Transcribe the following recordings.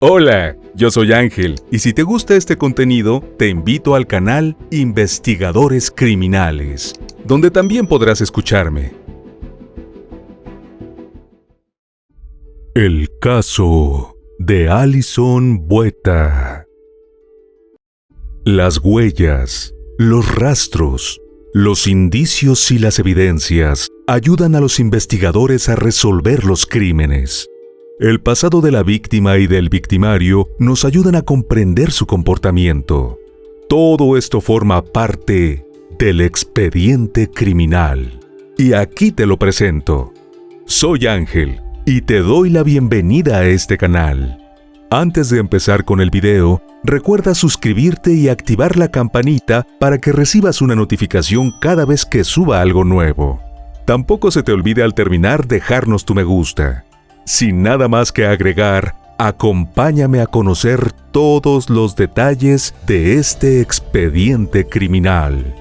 Hola, yo soy Ángel, y si te gusta este contenido, te invito al canal Investigadores Criminales, donde también podrás escucharme. El caso de Alison Buetta. Las huellas, los rastros, los indicios y las evidencias ayudan a los investigadores a resolver los crímenes. El pasado de la víctima y del victimario nos ayudan a comprender su comportamiento. Todo esto forma parte del expediente criminal. Y aquí te lo presento. Soy Ángel y te doy la bienvenida a este canal. Antes de empezar con el video, recuerda suscribirte y activar la campanita para que recibas una notificación cada vez que suba algo nuevo. Tampoco se te olvide al terminar dejarnos tu me gusta. Sin nada más que agregar, acompáñame a conocer todos los detalles de este expediente criminal.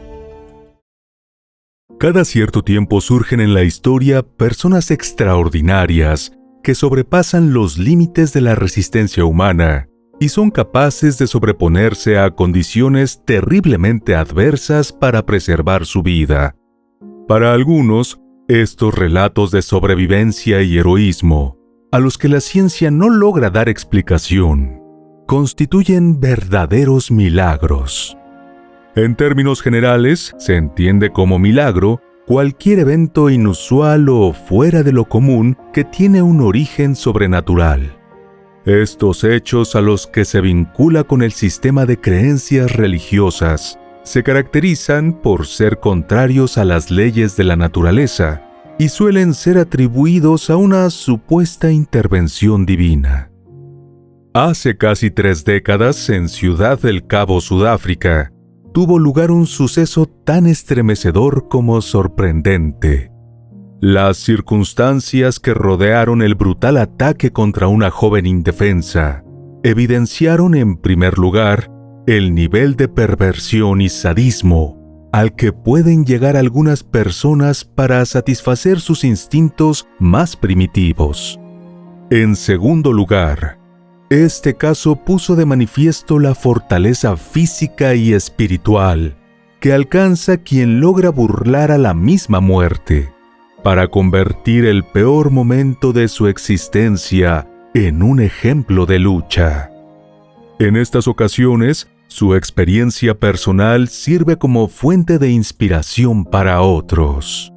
Cada cierto tiempo surgen en la historia personas extraordinarias que sobrepasan los límites de la resistencia humana y son capaces de sobreponerse a condiciones terriblemente adversas para preservar su vida. Para algunos, estos relatos de sobrevivencia y heroísmo, a los que la ciencia no logra dar explicación, constituyen verdaderos milagros. En términos generales, se entiende como milagro cualquier evento inusual o fuera de lo común que tiene un origen sobrenatural. Estos hechos a los que se vincula con el sistema de creencias religiosas se caracterizan por ser contrarios a las leyes de la naturaleza y suelen ser atribuidos a una supuesta intervención divina. Hace casi 3 décadas, en Ciudad del Cabo, Sudáfrica, tuvo lugar un suceso tan estremecedor como sorprendente. Las circunstancias que rodearon el brutal ataque contra una joven indefensa evidenciaron en primer lugar el nivel de perversión y sadismo al que pueden llegar algunas personas para satisfacer sus instintos más primitivos. En segundo lugar, este caso puso de manifiesto la fortaleza física y espiritual que alcanza quien logra burlar a la misma muerte para convertir el peor momento de su existencia en un ejemplo de lucha. En estas ocasiones, su experiencia personal sirve como fuente de inspiración para otros.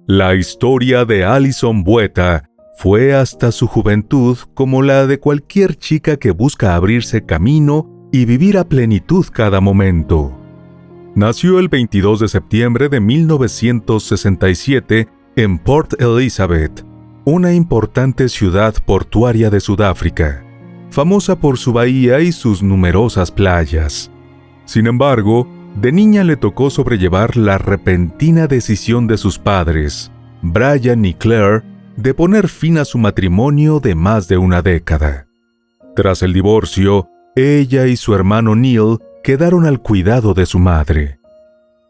La historia de Alison Buetta fue hasta su juventud como la de cualquier chica que busca abrirse camino y vivir a plenitud cada momento. Nació el 22 de septiembre de 1967 en Port Elizabeth, una importante ciudad portuaria de Sudáfrica, famosa por su bahía y sus numerosas playas. Sin embargo, de niña le tocó sobrellevar la repentina decisión de sus padres, Brian y Claire, de poner fin a su matrimonio de más de una década. Tras el divorcio, ella y su hermano Neil quedaron al cuidado de su madre.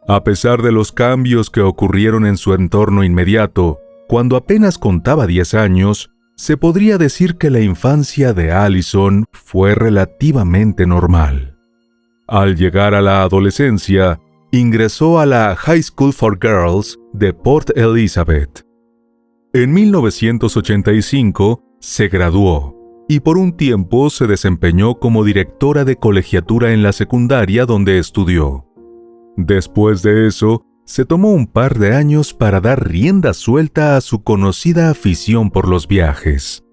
A pesar de los cambios que ocurrieron en su entorno inmediato, cuando apenas contaba 10 años, se podría decir que la infancia de Alison fue relativamente normal. Al llegar a la adolescencia, ingresó a la High School for Girls de Port Elizabeth. En 1985 se graduó y por un tiempo se desempeñó como directora de colegiatura en la secundaria donde estudió. Después de eso, se tomó un par de años para dar rienda suelta a su conocida afición por los viajes.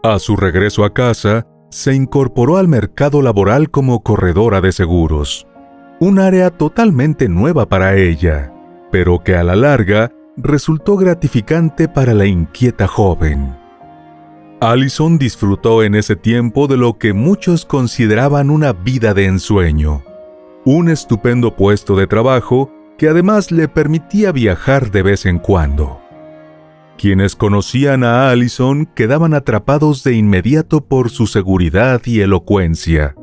A su regreso a casa, se incorporó al mercado laboral como corredora de seguros, un área totalmente nueva para ella, pero que a la larga resultó gratificante para la inquieta joven. Alison disfrutó en ese tiempo de lo que muchos consideraban una vida de ensueño, un estupendo puesto de trabajo que además le permitía viajar de vez en cuando. Quienes conocían a Alison quedaban atrapados de inmediato por su seguridad y elocuencia.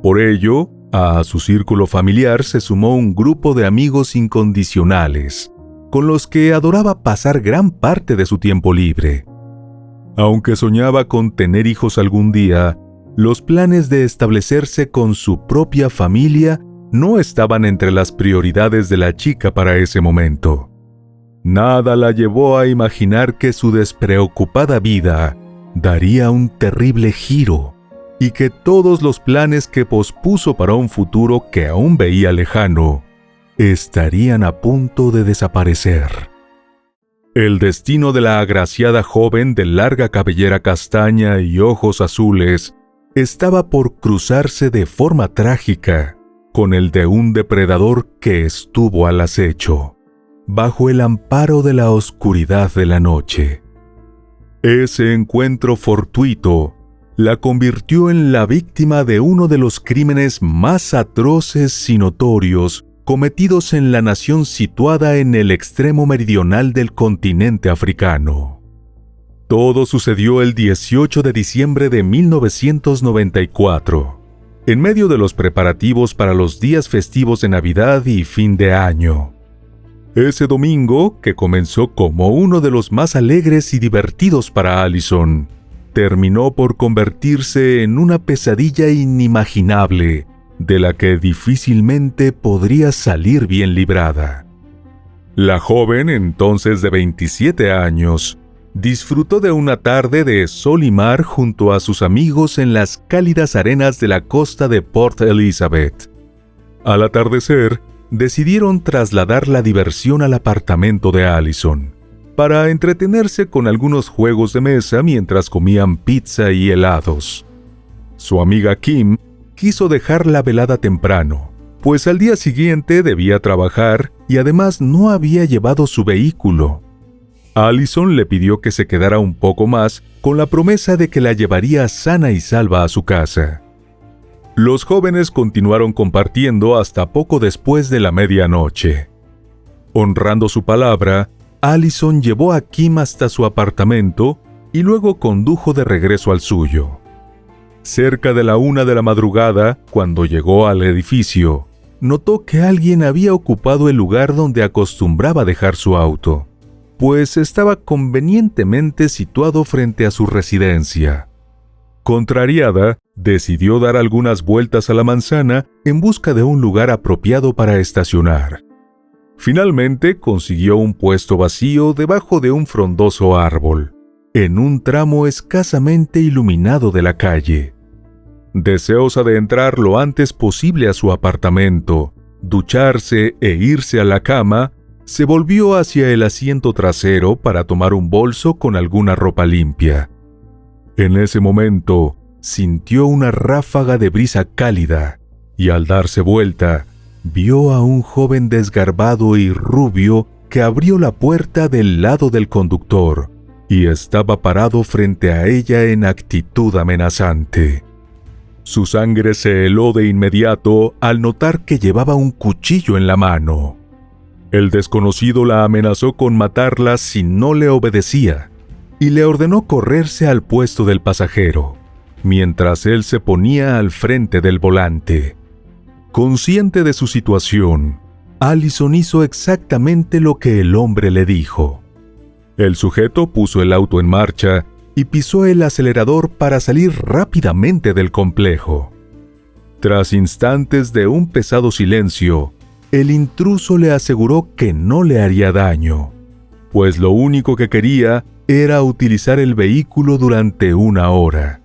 Por ello, a su círculo familiar se sumó un grupo de amigos incondicionales, con los que adoraba pasar gran parte de su tiempo libre. Aunque soñaba con tener hijos algún día, los planes de establecerse con su propia familia no estaban entre las prioridades de la chica para ese momento. Nada la llevó a imaginar que su despreocupada vida daría un terrible giro y que todos los planes que pospuso para un futuro que aún veía lejano estarían a punto de desaparecer. El destino de la agraciada joven de larga cabellera castaña y ojos azules estaba por cruzarse de forma trágica con el de un depredador que estuvo al acecho, bajo el amparo de la oscuridad de la noche. Ese encuentro fortuito la convirtió en la víctima de uno de los crímenes más atroces y notorios cometidos en la nación situada en el extremo meridional del continente africano. Todo sucedió el 18 de diciembre de 1994, en medio de los preparativos para los días festivos de Navidad y fin de año. Ese domingo, que comenzó como uno de los más alegres y divertidos para Allison, terminó por convertirse en una pesadilla inimaginable, de la que difícilmente podría salir bien librada. La joven, entonces de 27 años, disfrutó de una tarde de sol y mar junto a sus amigos en las cálidas arenas de la costa de Port Elizabeth. Al atardecer, decidieron trasladar la diversión al apartamento de Allison, para entretenerse con algunos juegos de mesa mientras comían pizza y helados. Su amiga Kim quiso dejar la velada temprano, pues al día siguiente debía trabajar y además no había llevado su vehículo. Allison le pidió que se quedara un poco más con la promesa de que la llevaría sana y salva a su casa. Los jóvenes continuaron compartiendo hasta poco después de la medianoche. Honrando su palabra, Allison llevó a Kim hasta su apartamento y luego condujo de regreso al suyo. Cerca de la 1 de la madrugada, cuando llegó al edificio, notó que alguien había ocupado el lugar donde acostumbraba dejar su auto, pues estaba convenientemente situado frente a su residencia. Contrariada, decidió dar algunas vueltas a la manzana en busca de un lugar apropiado para estacionar. Finalmente consiguió un puesto vacío debajo de un frondoso árbol, en un tramo escasamente iluminado de la calle. Deseosa de entrar lo antes posible a su apartamento, ducharse e irse a la cama, se volvió hacia el asiento trasero para tomar un bolso con alguna ropa limpia. En ese momento, sintió una ráfaga de brisa cálida y al darse vuelta, vio a un joven desgarbado y rubio que abrió la puerta del lado del conductor y estaba parado frente a ella en actitud amenazante. Su sangre se heló de inmediato al notar que llevaba un cuchillo en la mano. El desconocido la amenazó con matarla si no le obedecía y le ordenó correrse al puesto del pasajero, mientras él se ponía al frente del volante. Consciente de su situación, Allison hizo exactamente lo que el hombre le dijo. El sujeto puso el auto en marcha y pisó el acelerador para salir rápidamente del complejo. Tras instantes de un pesado silencio, el intruso le aseguró que no le haría daño, pues lo único que quería era utilizar el vehículo durante 1 hora.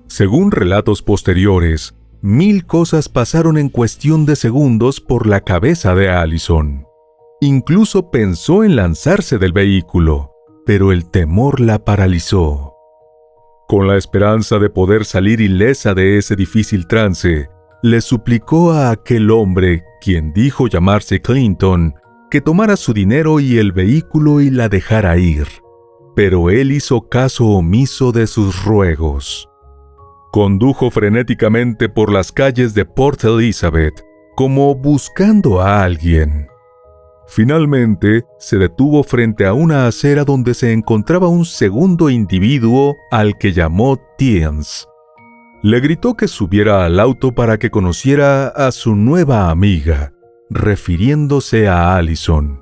Según relatos posteriores, 1000 cosas pasaron en cuestión de segundos por la cabeza de Allison. Incluso pensó en lanzarse del vehículo, pero el temor la paralizó. Con la esperanza de poder salir ilesa de ese difícil trance, le suplicó a aquel hombre, quien dijo llamarse Clinton, que tomara su dinero y el vehículo y la dejara ir. Pero él hizo caso omiso de sus ruegos. Condujo frenéticamente por las calles de Port Elizabeth, como buscando a alguien. Finalmente, se detuvo frente a una acera donde se encontraba un segundo individuo al que llamó Tiens. Le gritó que subiera al auto para que conociera a su nueva amiga, refiriéndose a Allison.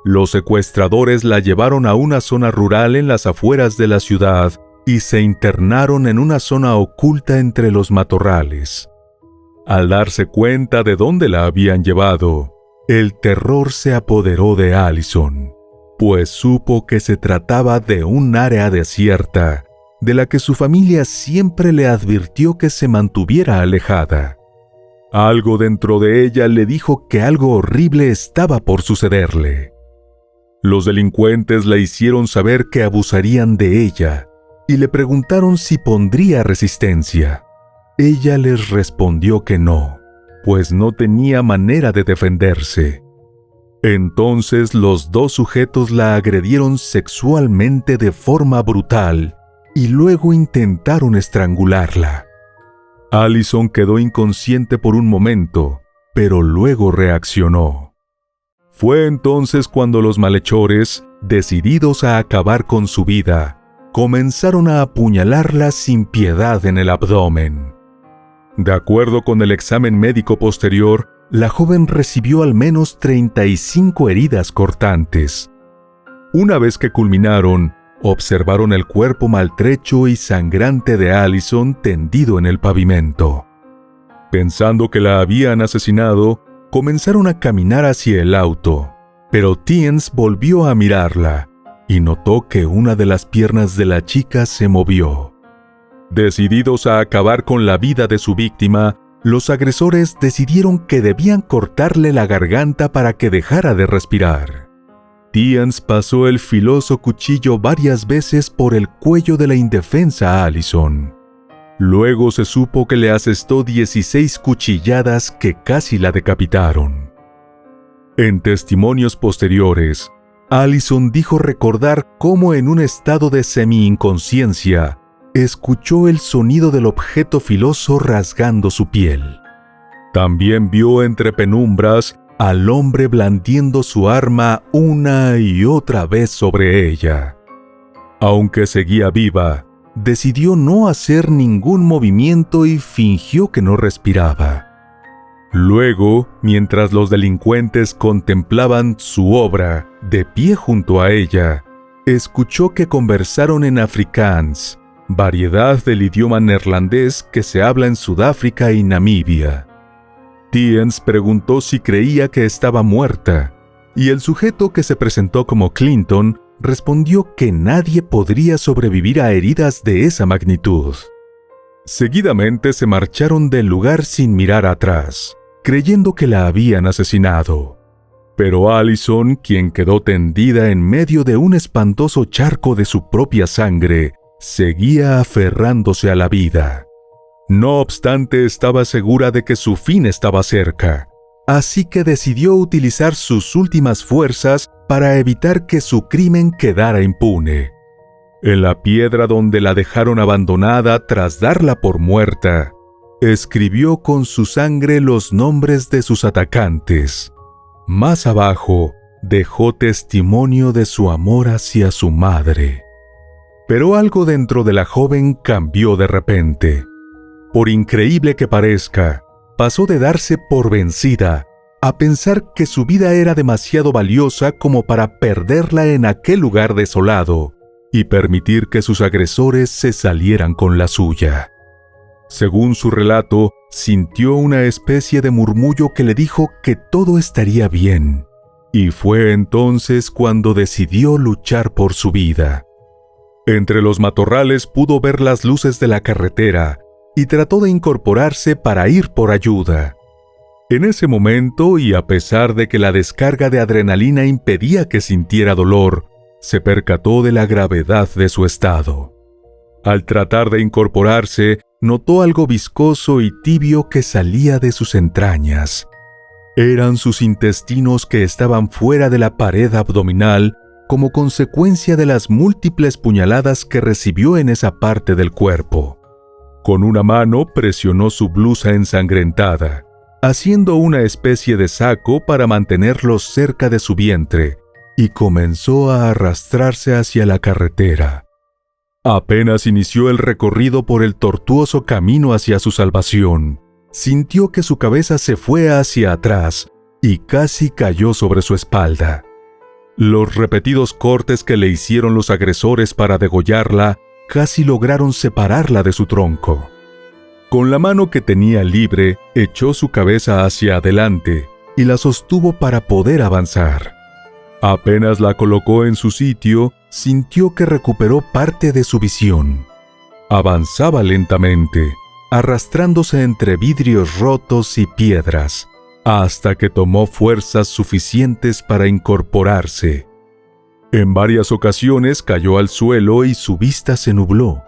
los secuestradores la llevaron a una zona rural en las afueras de la ciudad y se internaron en una zona oculta entre los matorrales. Al darse cuenta de dónde la habían llevado, el terror se apoderó de Allison, pues supo que se trataba de un área desierta, de la que su familia siempre le advirtió que se mantuviera alejada. Algo dentro de ella le dijo que algo horrible estaba por sucederle. Los delincuentes le hicieron saber que abusarían de ella y le preguntaron si pondría resistencia. Ella les respondió que no, pues no tenía manera de defenderse. Entonces los dos sujetos la agredieron sexualmente de forma brutal y luego intentaron estrangularla. Allison quedó inconsciente por un momento, pero luego reaccionó. Fue entonces cuando los malhechores, decididos a acabar con su vida, comenzaron a apuñalarla sin piedad en el abdomen. De acuerdo con el examen médico posterior, la joven recibió al menos 35 heridas cortantes. Una vez que culminaron, observaron el cuerpo maltrecho y sangrante de Allison tendido en el pavimento. Pensando que la habían asesinado, comenzaron a caminar hacia el auto, pero Tiens volvió a mirarla y notó que una de las piernas de la chica se movió. Decididos a acabar con la vida de su víctima, los agresores decidieron que debían cortarle la garganta para que dejara de respirar. Tiens pasó el filoso cuchillo varias veces por el cuello de la indefensa Allison. Luego se supo que le asestó 16 cuchilladas que casi la decapitaron. En testimonios posteriores, Allison dijo recordar cómo en un estado de semi-inconsciencia escuchó el sonido del objeto filoso rasgando su piel. También vio entre penumbras al hombre blandiendo su arma una y otra vez sobre ella. Aunque seguía viva, decidió no hacer ningún movimiento y fingió que no respiraba. Luego, mientras los delincuentes contemplaban su obra de pie junto a ella, escuchó que conversaron en afrikaans, variedad del idioma neerlandés que se habla en Sudáfrica y Namibia. Tiens preguntó si creía que estaba muerta, y el sujeto que se presentó como Clinton respondió que nadie podría sobrevivir a heridas de esa magnitud. Seguidamente se marcharon del lugar sin mirar atrás, creyendo que la habían asesinado. Pero Allison, quien quedó tendida en medio de un espantoso charco de su propia sangre, seguía aferrándose a la vida. No obstante, estaba segura de que su fin estaba cerca, así que decidió utilizar sus últimas fuerzas para evitar que su crimen quedara impune. En la piedra donde la dejaron abandonada tras darla por muerta, escribió con su sangre los nombres de sus atacantes. Más abajo, dejó testimonio de su amor hacia su madre. Pero algo dentro de la joven cambió de repente. Por increíble que parezca, pasó de darse por vencida a pensar que su vida era demasiado valiosa como para perderla en aquel lugar desolado y permitir que sus agresores se salieran con la suya. Según su relato, sintió una especie de murmullo que le dijo que todo estaría bien, y fue entonces cuando decidió luchar por su vida. Entre los matorrales pudo ver las luces de la carretera y trató de incorporarse para ir por ayuda. En ese momento, y a pesar de que la descarga de adrenalina impedía que sintiera dolor, se percató de la gravedad de su estado. Al tratar de incorporarse, notó algo viscoso y tibio que salía de sus entrañas. Eran sus intestinos que estaban fuera de la pared abdominal como consecuencia de las múltiples puñaladas que recibió en esa parte del cuerpo. Con una mano presionó su blusa ensangrentada, haciendo una especie de saco para mantenerlo cerca de su vientre, y comenzó a arrastrarse hacia la carretera. Apenas inició el recorrido por el tortuoso camino hacia su salvación, sintió que su cabeza se fue hacia atrás y casi cayó sobre su espalda. Los repetidos cortes que le hicieron los agresores para degollarla casi lograron separarla de su tronco. Con la mano que tenía libre, echó su cabeza hacia adelante y la sostuvo para poder avanzar. Apenas la colocó en su sitio, sintió que recuperó parte de su visión. Avanzaba lentamente, arrastrándose entre vidrios rotos y piedras, hasta que tomó fuerzas suficientes para incorporarse. En varias ocasiones cayó al suelo y su vista se nubló,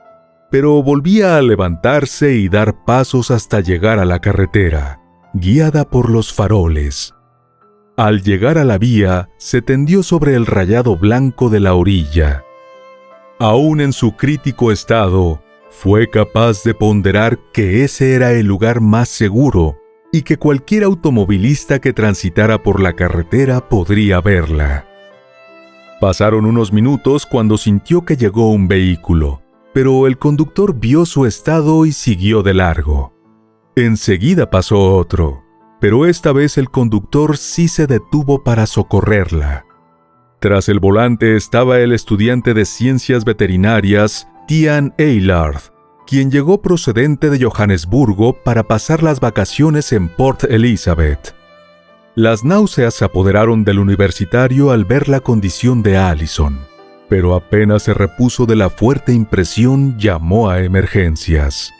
pero volvía a levantarse y dar pasos hasta llegar a la carretera, guiada por los faroles. Al llegar a la vía, se tendió sobre el rayado blanco de la orilla. Aún en su crítico estado, fue capaz de ponderar que ese era el lugar más seguro y que cualquier automovilista que transitara por la carretera podría verla. Pasaron unos minutos cuando sintió que llegó un vehículo, pero el conductor vio su estado y siguió de largo. Enseguida pasó otro, pero esta vez el conductor sí se detuvo para socorrerla. Tras el volante estaba el estudiante de ciencias veterinarias, Tian Eilard, quien llegó procedente de Johannesburgo para pasar las vacaciones en Port Elizabeth. Las náuseas se apoderaron del universitario al ver la condición de Allison, pero apenas se repuso de la fuerte impresión, llamó a emergencias.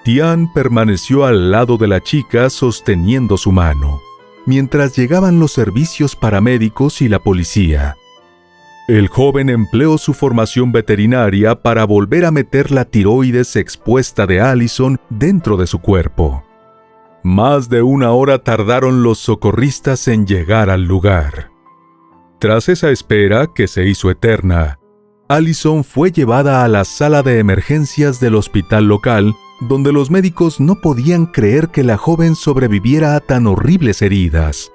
Tian permaneció al lado de la chica sosteniendo su mano, mientras llegaban los servicios paramédicos y la policía. El joven empleó su formación veterinaria para volver a meter la tiroides expuesta de Allison dentro de su cuerpo. Más de 1 hora tardaron los socorristas en llegar al lugar. Tras esa espera, que se hizo eterna, Allison fue llevada a la sala de emergencias del hospital local, donde los médicos no podían creer que la joven sobreviviera a tan horribles heridas.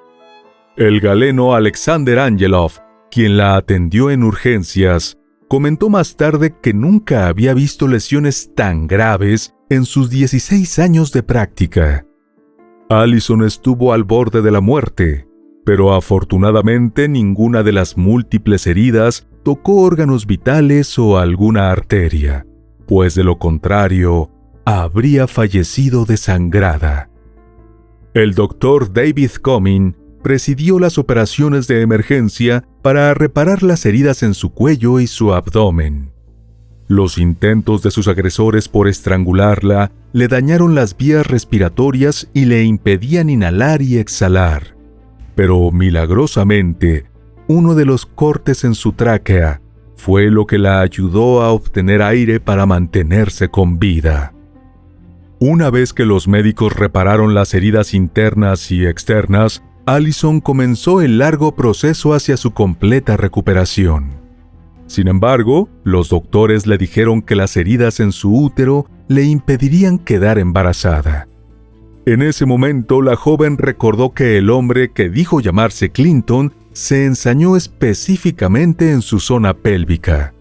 El galeno Alexander Angelov, quien la atendió en urgencias, comentó más tarde que nunca había visto lesiones tan graves en sus 16 años de práctica. Allison estuvo al borde de la muerte, pero afortunadamente ninguna de las múltiples heridas tocó órganos vitales o alguna arteria, pues de lo contrario, habría fallecido desangrada. El doctor David Comyn presidió las operaciones de emergencia para reparar las heridas en su cuello y su abdomen. Los intentos de sus agresores por estrangularla le dañaron las vías respiratorias y le impedían inhalar y exhalar. Pero milagrosamente, uno de los cortes en su tráquea fue lo que la ayudó a obtener aire para mantenerse con vida. Una vez que los médicos repararon las heridas internas y externas, Allison comenzó el largo proceso hacia su completa recuperación. Sin embargo, los doctores le dijeron que las heridas en su útero le impedirían quedar embarazada. En ese momento, la joven recordó que el hombre que dijo llamarse Clinton se ensañó específicamente en su zona pélvica.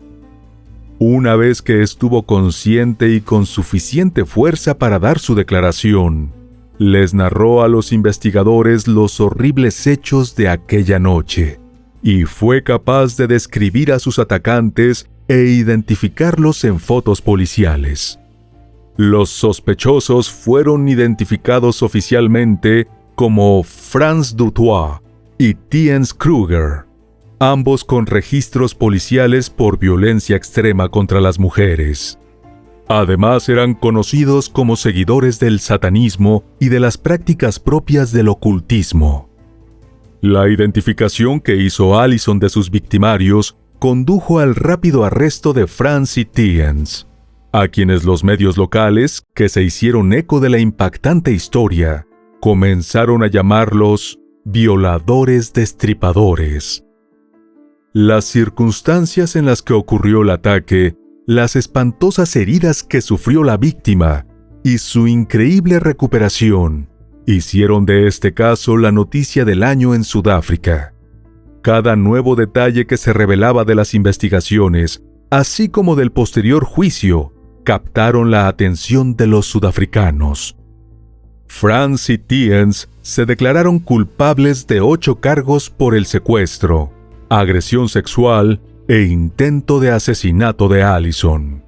Una vez que estuvo consciente y con suficiente fuerza para dar su declaración, les narró a los investigadores los horribles hechos de aquella noche, y fue capaz de describir a sus atacantes e identificarlos en fotos policiales. Los sospechosos fueron identificados oficialmente como Franz Dutoit y Tiens Kruger, ambos con registros policiales por violencia extrema contra las mujeres. Además, eran conocidos como seguidores del satanismo y de las prácticas propias del ocultismo. La identificación que hizo Allison de sus victimarios condujo al rápido arresto de Franz y Tiens, a quienes los medios locales, que se hicieron eco de la impactante historia, comenzaron a llamarlos violadores destripadores. Las circunstancias en las que ocurrió el ataque, las espantosas heridas que sufrió la víctima y su increíble recuperación hicieron de este caso la noticia del año en Sudáfrica. Cada nuevo detalle que se revelaba de las investigaciones, así como del posterior juicio, captaron la atención de los sudafricanos. Franz y Tiens se declararon culpables de 8 cargos por el secuestro, agresión sexual e intento de asesinato de Allison.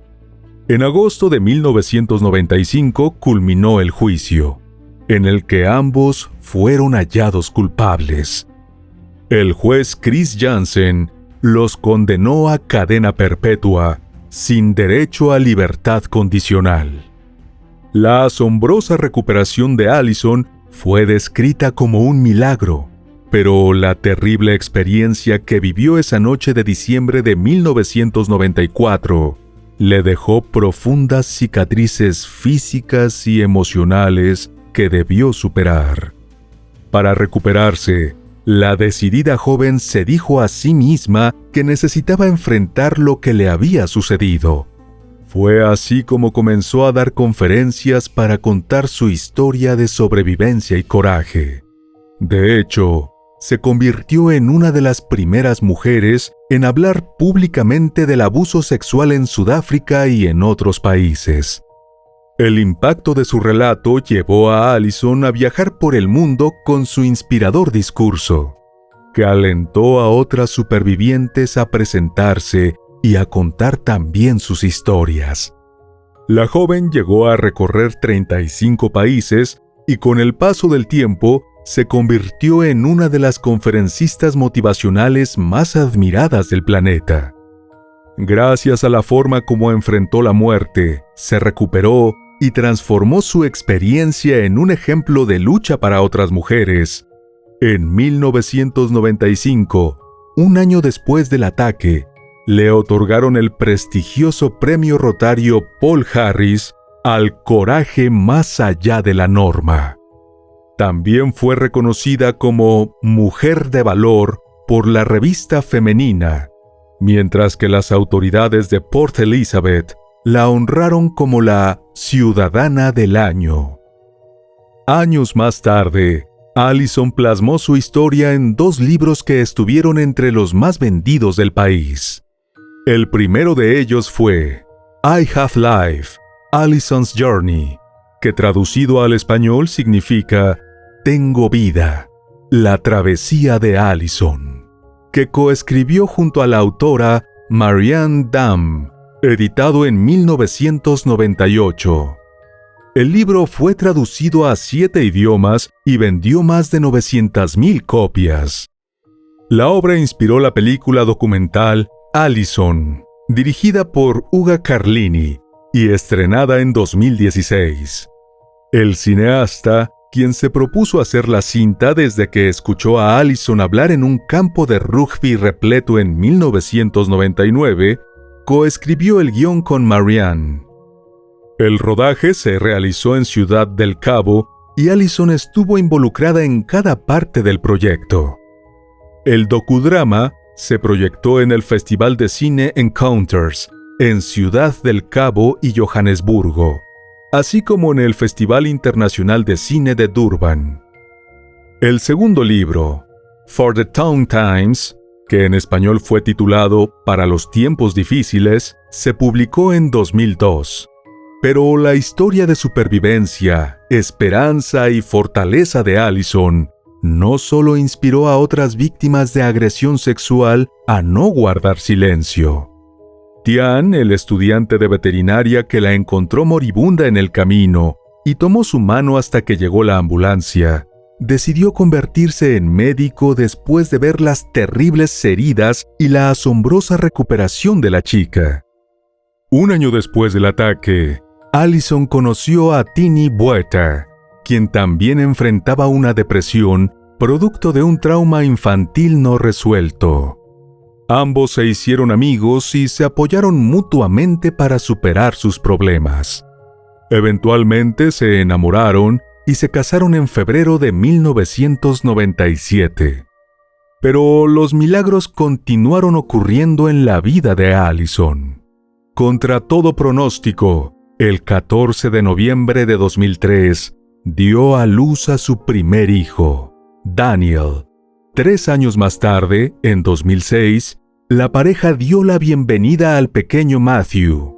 En agosto de 1995 culminó el juicio, en el que ambos fueron hallados culpables. El juez Chris Jansen los condenó a cadena perpetua, sin derecho a libertad condicional. La asombrosa recuperación de Allison fue descrita como un milagro, pero la terrible experiencia que vivió esa noche de diciembre de 1994 le dejó profundas cicatrices físicas y emocionales que debió superar. Para recuperarse, la decidida joven se dijo a sí misma que necesitaba enfrentar lo que le había sucedido. Fue así como comenzó a dar conferencias para contar su historia de sobrevivencia y coraje. De hecho, se convirtió en una de las primeras mujeres en hablar públicamente del abuso sexual en Sudáfrica y en otros países. El impacto de su relato llevó a Allison a viajar por el mundo con su inspirador discurso, que alentó a otras supervivientes a presentarse y a contar también sus historias. La joven llegó a recorrer 35 países y con el paso del tiempo se convirtió en una de las conferencistas motivacionales más admiradas del planeta. Gracias a la forma como enfrentó la muerte, se recuperó y transformó su experiencia en un ejemplo de lucha para otras mujeres. En 1995, un año después del ataque, le otorgaron el prestigioso premio Rotario Paul Harris al coraje más allá de la norma. También fue reconocida como Mujer de Valor por la revista femenina, mientras que las autoridades de Port Elizabeth la honraron como la Ciudadana del Año. Años más tarde, Allison plasmó su historia en 2 libros que estuvieron entre los más vendidos del país. El primero de ellos fue I Have Life, Allison's Journey, que traducido al español significa Tengo vida, la travesía de Allison, que coescribió junto a la autora Marianne Damm, editado en 1998. El libro fue traducido a 7 idiomas y vendió más de 900,000 copias. La obra inspiró la película documental Allison, dirigida por Uga Carlini y estrenada en 2016. El cineasta, quien se propuso hacer la cinta desde que escuchó a Allison hablar en un campo de rugby repleto en 1999, coescribió el guión con Marianne. El rodaje se realizó en Ciudad del Cabo y Allison estuvo involucrada en cada parte del proyecto. El docudrama se proyectó en el Festival de Cine Encounters, en Ciudad del Cabo y Johannesburgo, así como en el Festival Internacional de Cine de Durban. El segundo libro, For the Tough Times, que en español fue titulado Para los tiempos difíciles, se publicó en 2002. Pero la historia de supervivencia, esperanza y fortaleza de Allison no solo inspiró a otras víctimas de agresión sexual a no guardar silencio. Tian, el estudiante de veterinaria que la encontró moribunda en el camino y tomó su mano hasta que llegó la ambulancia, decidió convertirse en médico después de ver las terribles heridas y la asombrosa recuperación de la chica. Un año después del ataque, Allison conoció a Tini Bueta, quien también enfrentaba una depresión producto de un trauma infantil no resuelto. Ambos se hicieron amigos y se apoyaron mutuamente para superar sus problemas. Eventualmente se enamoraron y se casaron en febrero de 1997. Pero los milagros continuaron ocurriendo en la vida de Allison. Contra todo pronóstico, el 14 de noviembre de 2003, dio a luz a su primer hijo, Daniel. 3 años más tarde, en 2006, la pareja dio la bienvenida al pequeño Matthew.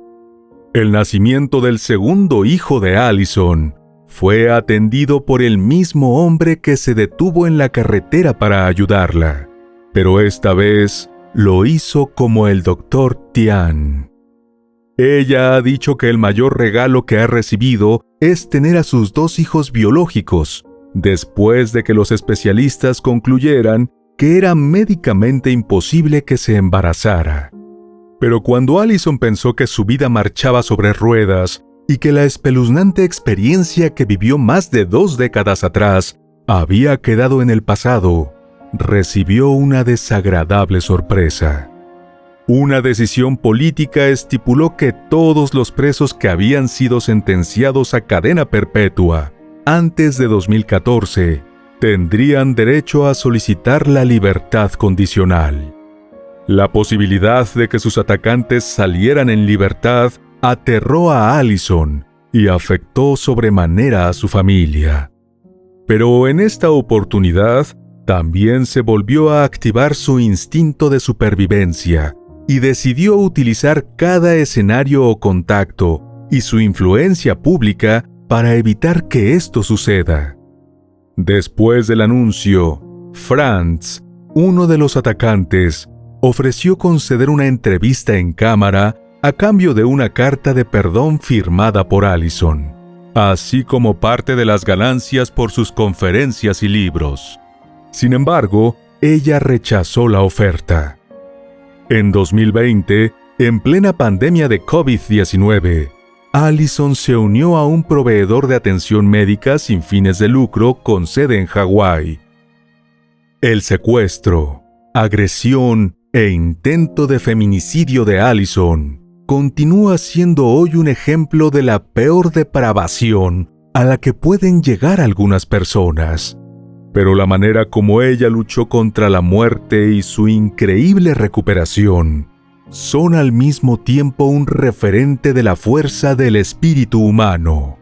El nacimiento del segundo hijo de Allison fue atendido por el mismo hombre que se detuvo en la carretera para ayudarla. pero esta vez lo hizo como el Dr. Tian. Ella ha dicho que el mayor regalo que ha recibido es tener a sus 2 hijos biológicos, después de que los especialistas concluyeran que era médicamente imposible que se embarazara. Pero cuando Allison pensó que su vida marchaba sobre ruedas y que la espeluznante experiencia que vivió más de 2 décadas atrás había quedado en el pasado, recibió una desagradable sorpresa. Una decisión política estipuló que todos los presos que habían sido sentenciados a cadena perpetua antes de 2014 tendrían derecho a solicitar la libertad condicional. La posibilidad de que sus atacantes salieran en libertad aterró a Allison y afectó sobremanera a su familia. Pero en esta oportunidad también se volvió a activar su instinto de supervivencia y decidió utilizar cada escenario o contacto y su influencia pública para evitar que esto suceda. Después del anuncio, Franz, uno de los atacantes, ofreció conceder una entrevista en cámara a cambio de una carta de perdón firmada por Allison, así como parte de las ganancias por sus conferencias y libros. Sin embargo, ella rechazó la oferta. En 2020, en plena pandemia de COVID-19, Allison se unió a un proveedor de atención médica sin fines de lucro con sede en Hawái. El secuestro, agresión e intento de feminicidio de Allison continúa siendo hoy un ejemplo de la peor depravación a la que pueden llegar algunas personas. Pero la manera como ella luchó contra la muerte y su increíble recuperación son al mismo tiempo un referente de la fuerza del espíritu humano.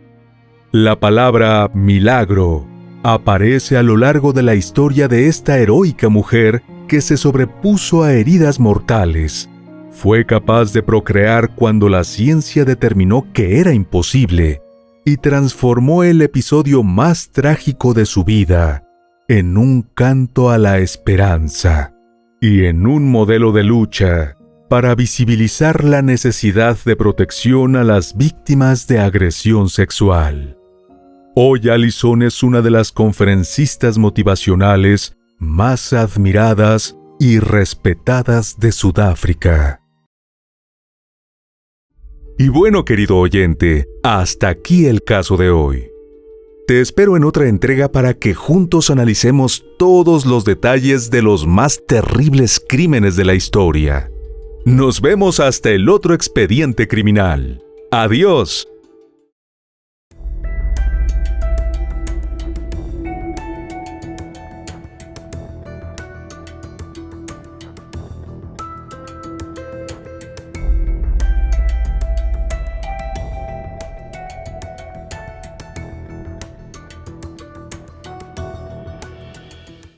La palabra milagro aparece a lo largo de la historia de esta heroica mujer que se sobrepuso a heridas mortales. Fue capaz de procrear cuando la ciencia determinó que era imposible y transformó el episodio más trágico de su vida en un canto a la esperanza y en un modelo de lucha para visibilizar la necesidad de protección a las víctimas de agresión sexual. Hoy Allison es una de las conferencistas motivacionales más admiradas y respetadas de Sudáfrica. Y bueno, querido oyente, hasta aquí el caso de hoy. Te espero en otra entrega para que juntos analicemos todos los detalles de los más terribles crímenes de la historia. Nos vemos hasta el otro expediente criminal. ¡Adiós!